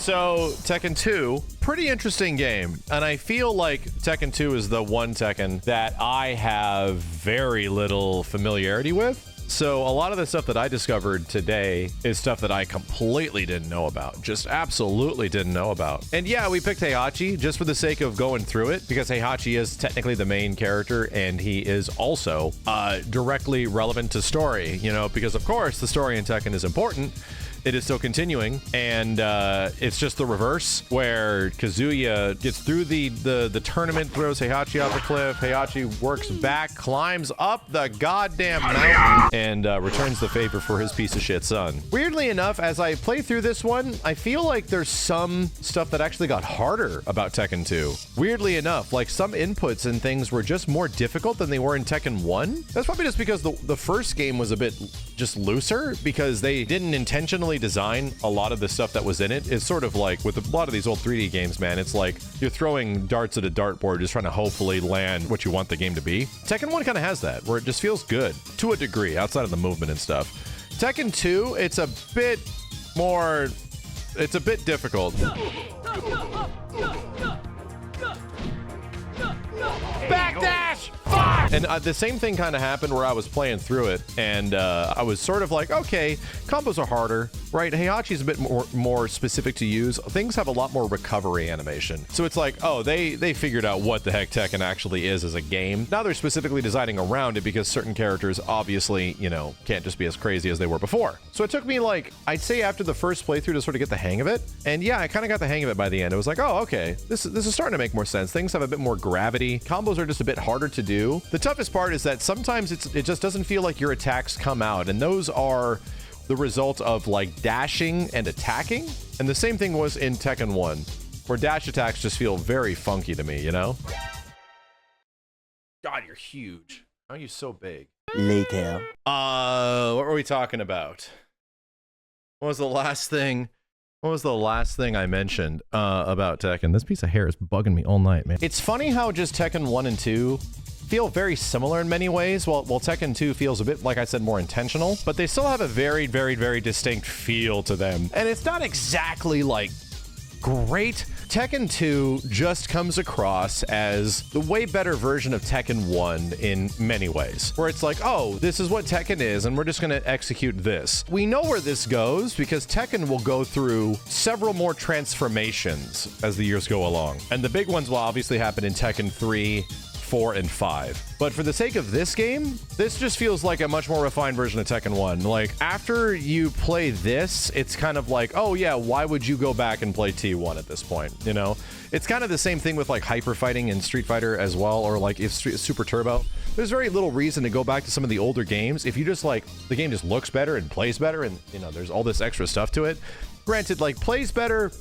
So Tekken 2, pretty interesting game. And I feel like Tekken 2 is the one Tekken that I have very little familiarity with. So a lot of the stuff that I discovered today is stuff that I completely didn't know about. Just absolutely didn't know about. And yeah, we picked Heihachi just for the sake of going through it, because Heihachi is technically the main character and he is also directly relevant to story, you know, because of course the story in Tekken is important. It is still continuing, and it's just the reverse, where Kazuya gets through the tournament, throws Heihachi off the cliff. Heihachi works back, climbs up the goddamn mountain, and returns the favor for his piece of shit son. Weirdly enough, as I play through this one, I feel like there's some stuff that actually got harder about Tekken 2. Weirdly enough, like some inputs and things were just more difficult than they were in Tekken 1. That's probably just because the first game was a bit just looser, because they didn't intentionally design a lot of the stuff that was in it. It's sort of like with a lot of these old 3D games, man, it's like you're throwing darts at a dartboard just trying to hopefully land what you want the game to be. Tekken 1 kind of has that, where it just feels good to a degree outside of the movement and stuff. Tekken 2, it's a bit difficult. Backdash! Fuck! And the same thing kind of happened where I was playing through it, and I was sort of like, okay, combos are harder, right? Heihachi's a bit more specific to use. Things have a lot more recovery animation. So it's like, oh, they figured out what the heck Tekken actually is as a game. Now they're specifically designing around it because certain characters obviously, you know, can't just be as crazy as they were before. So it took me, like, I'd say after the first playthrough to sort of get the hang of it. And yeah, I kind of got the hang of it by the end. It was like, oh, okay, this is starting to make more sense. Things have a bit more gravity. Combos are just a bit harder to do. The toughest part is that sometimes it just doesn't feel like your attacks come out, and those are the result of like dashing and attacking. And the same thing was in Tekken 1, where dash attacks just feel very funky to me, you know? God, you're huge. How are you so big? Later. What were we talking about? What was the last thing I mentioned about Tekken? This piece of hair is bugging me all night, man. It's funny how just Tekken 1 and 2 feel very similar in many ways, while Tekken 2 feels a bit, like I said, more intentional, but they still have a very, very, very distinct feel to them. And it's not exactly like great. Tekken 2 just comes across as the way better version of Tekken 1 in many ways, where it's like, oh, this is what Tekken is, and we're just going to execute this. We know where this goes because Tekken will go through several more transformations as the years go along. And the big ones will obviously happen in Tekken 3, 4, and 5. But for the sake of this game, this just feels like a much more refined version of Tekken 1. Like, after you play this, it's kind of like, oh yeah, why would you go back and play T1 at this point, you know? It's kind of the same thing with like hyper fighting in Street Fighter as well, or like if Super Turbo. There's very little reason to go back to some of the older games if you just like, the game just looks better and plays better, and you know, there's all this extra stuff to it. Granted, like, plays better,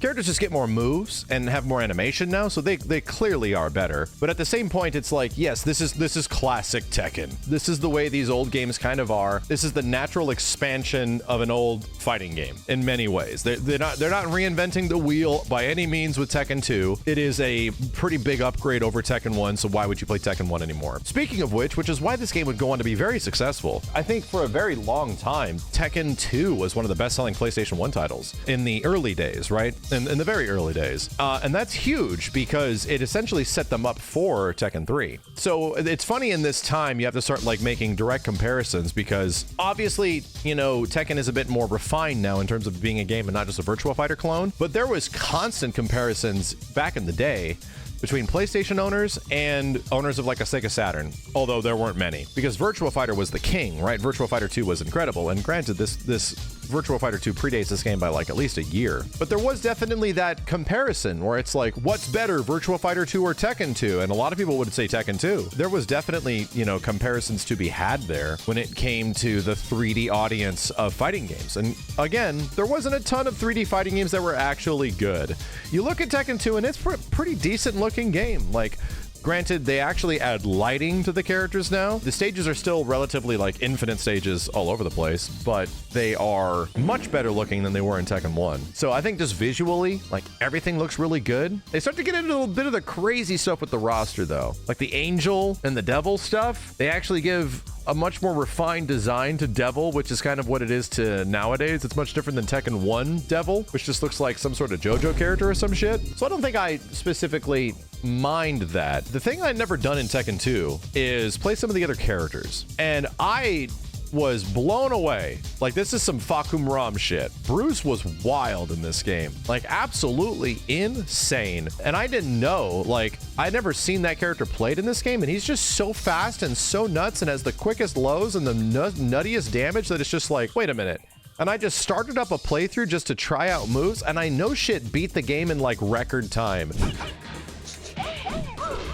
characters just get more moves and have more animation now, so they clearly are better. But at the same point, it's like, yes, this is classic Tekken. This is the way these old games kind of are. This is the natural expansion of an old fighting game in many ways. They're not reinventing the wheel by any means with Tekken 2. It is a pretty big upgrade over Tekken 1, so why would you play Tekken 1 anymore? Speaking of which is why this game would go on to be very successful. I think for a very long time, Tekken 2 was one of the best-selling PlayStation 1 titles in the early days, right? In the very early days. And that's huge because it essentially set them up for Tekken 3. So it's funny, in this time, you have to start like making direct comparisons because obviously, you know, Tekken is a bit more refined now in terms of being a game and not just a Virtua Fighter clone. But there was constant comparisons back in the day between PlayStation owners and owners of like a Sega Saturn, although there weren't many, because Virtua Fighter was the king, right? Virtua Fighter 2 was incredible, and granted, this Virtua Fighter 2 predates this game by like at least a year, but there was definitely that comparison where it's like, what's better, Virtua Fighter 2 or Tekken 2? And a lot of people would say Tekken 2. There was definitely, you know, comparisons to be had there when it came to the 3D audience of fighting games. And again, there wasn't a ton of 3D fighting games that were actually good. You look at Tekken 2 and it's a pretty decent looking game. Like, granted, they actually add lighting to the characters now. The stages are still relatively like infinite stages all over the place, but they are much better looking than they were in Tekken 1. So I think just visually, like, everything looks really good. They start to get into a little bit of the crazy stuff with the roster though. Like the Angel and the Devil stuff, they actually give a much more refined design to Devil, which is kind of what it is to nowadays. It's much different than Tekken 1 Devil, which just looks like some sort of JoJo character or some shit. So I don't think I specifically mind that. The thing I'd never done in Tekken 2 is play some of the other characters. And I was blown away. Like, this is some Fakum Ram shit. Bruce was wild in this game. Like, absolutely insane. And I didn't know, like, I'd never seen that character played in this game, and he's just so fast and so nuts and has the quickest lows and the nuttiest damage that it's just like, wait a minute. And I just started up a playthrough just to try out moves, and I no shit beat the game in like record time.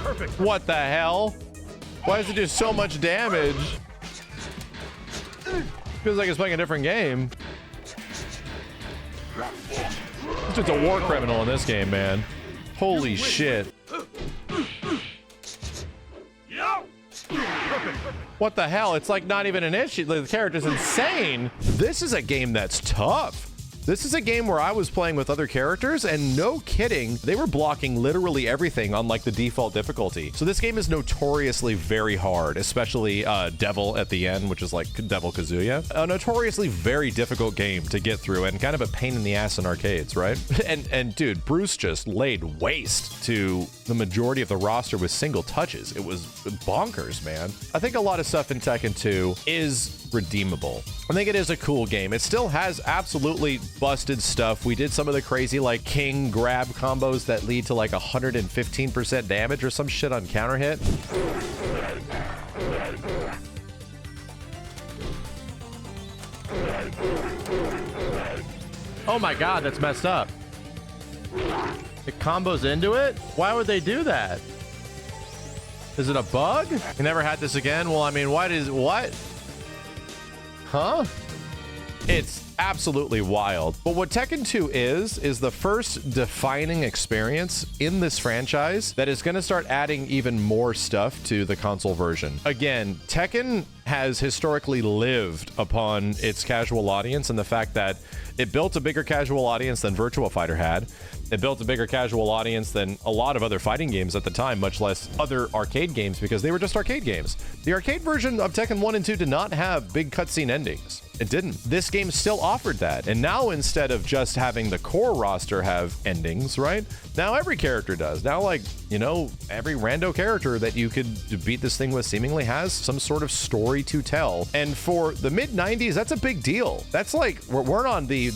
Perfect. What the hell? Why does it do so much damage? Feels like it's playing a different game. This dude's a war criminal in this game, man. Holy shit. What the hell? It's like not even an issue. The character's insane. This is a game that's tough. This is a game where I was playing with other characters, and no kidding, they were blocking literally everything on like the default difficulty. So this game is notoriously very hard, especially Devil at the end, which is like Devil Kazuya. A notoriously very difficult game to get through and kind of a pain in the ass in arcades, right? And dude, Bruce just laid waste to the majority of the roster with single touches. It was bonkers, man. I think a lot of stuff in Tekken 2 is redeemable. I think it is a cool game. It still has absolutely busted stuff. We did some of the crazy like king grab combos that lead to like 115% damage or some shit on counter hit. Oh my god, that's messed up. It combos into it? Why would they do that? Is it a bug? You never had this again? Well, I mean, what? Huh? It's absolutely wild. But what Tekken 2 is the first defining experience in this franchise that is going to start adding even more stuff to the console version. Again, Tekken has historically lived upon its casual audience and the fact that it built a bigger casual audience than Virtua Fighter had. It built a bigger casual audience than a lot of other fighting games at the time, much less other arcade games, because they were just arcade games. The arcade version of Tekken 1 and 2 did not have big cutscene endings. It didn't. This game still offered that. And now instead of just having the core roster have endings, right? Now every character does. Now, like, you know, every rando character that you could beat this thing with seemingly has some sort of story to tell. And for the mid-90s, that's a big deal. That's like, we're on the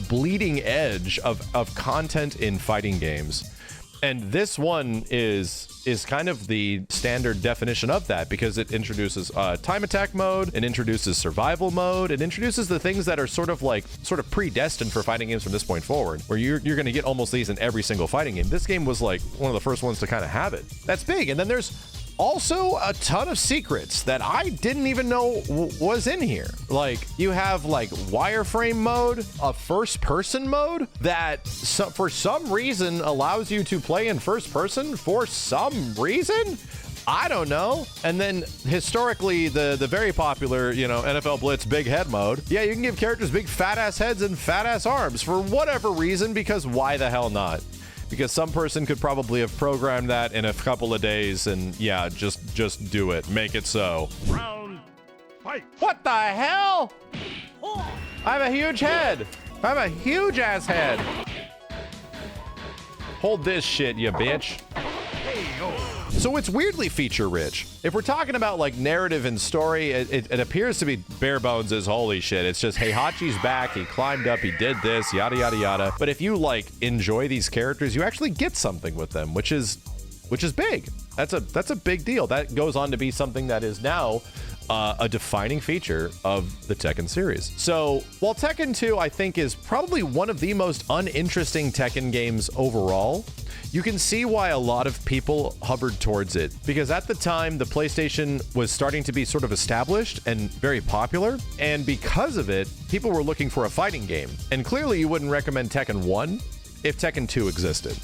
bleeding edge of content in fighting games. And this one is kind of the standard definition of that, because it introduces time attack mode, it introduces survival mode, it introduces the things that are sort of predestined for fighting games from this point forward, where you're going to get almost these in every single fighting game. This game was like one of the first ones to kind of have it. That's big. And then there's also a ton of secrets that I didn't even know was in here. Like, you have like wireframe mode, a first person mode that for some reason allows you to play in first person for some reason. I don't know. And then historically, the very popular, you know, NFL Blitz big head mode. Yeah, you can give characters big fat ass heads and fat ass arms for whatever reason, because why the hell not? Because some person could probably have programmed that in a couple of days, and yeah, just do it. Make it so. Round fight. What the hell? I have a huge head. I have a huge ass head. Hold this shit, you bitch. So it's weirdly feature rich. If we're talking about like narrative and story, it appears to be bare bones as holy shit. It's just, hey, Hachi's back, he climbed up, he did this, yada yada yada. But if you like enjoy these characters, you actually get something with them, which is big. That's a big deal. That goes on to be something that is now a defining feature of the Tekken series. So while Tekken 2, I think, is probably one of the most uninteresting Tekken games overall, you can see why a lot of people hovered towards it, because at the time the PlayStation was starting to be sort of established and very popular, and because of it, people were looking for a fighting game. And clearly you wouldn't recommend Tekken 1 if Tekken 2 existed.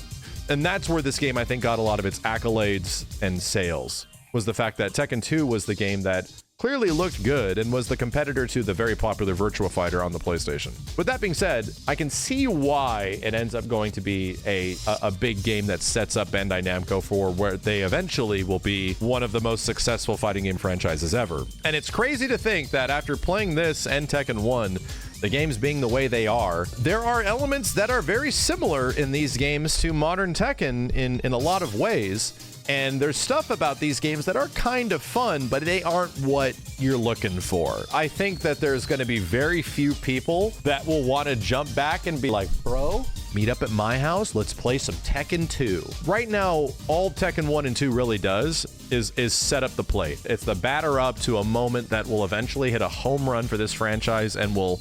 And that's where this game, I think, got a lot of its accolades and sales, was the fact that Tekken 2 was the game that clearly looked good and was the competitor to the very popular Virtua Fighter on the PlayStation. With that being said, I can see why it ends up going to be a big game that sets up Bandai Namco for where they eventually will be one of the most successful fighting game franchises ever. And it's crazy to think that after playing this and Tekken 1, the games being the way they are, there are elements that are very similar in these games to modern Tekken in a lot of ways. And there's stuff about these games that are kind of fun, but they aren't what you're looking for. I think that there's going to be very few people that will want to jump back and be like, bro, meet up at my house, let's play some Tekken 2. Right now, all Tekken 1 and 2 really does is set up the plate. It's the batter up to a moment that will eventually hit a home run for this franchise and will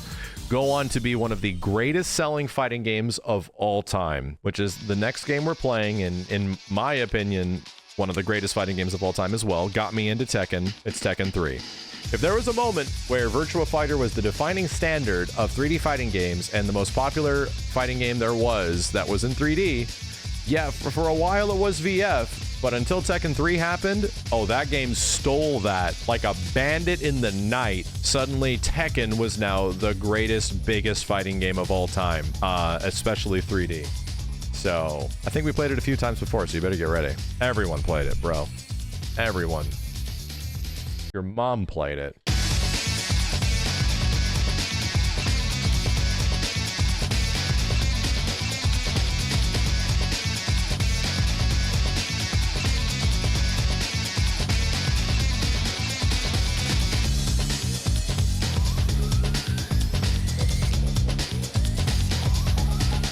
go on to be one of the greatest selling fighting games of all time, which is the next game we're playing, and in my opinion, one of the greatest fighting games of all time as well. Got me into Tekken. It's Tekken 3. If there was a moment where Virtua Fighter was the defining standard of 3D fighting games and the most popular fighting game there was that was in 3D, yeah, for a while it was VF, but until Tekken 3 happened, oh, that game stole that like a bandit in the night. Suddenly, Tekken was now the greatest, biggest fighting game of all time, especially 3D. So, I think we played it a few times before, so you better get ready. Everyone played it, bro. Everyone. Your mom played it.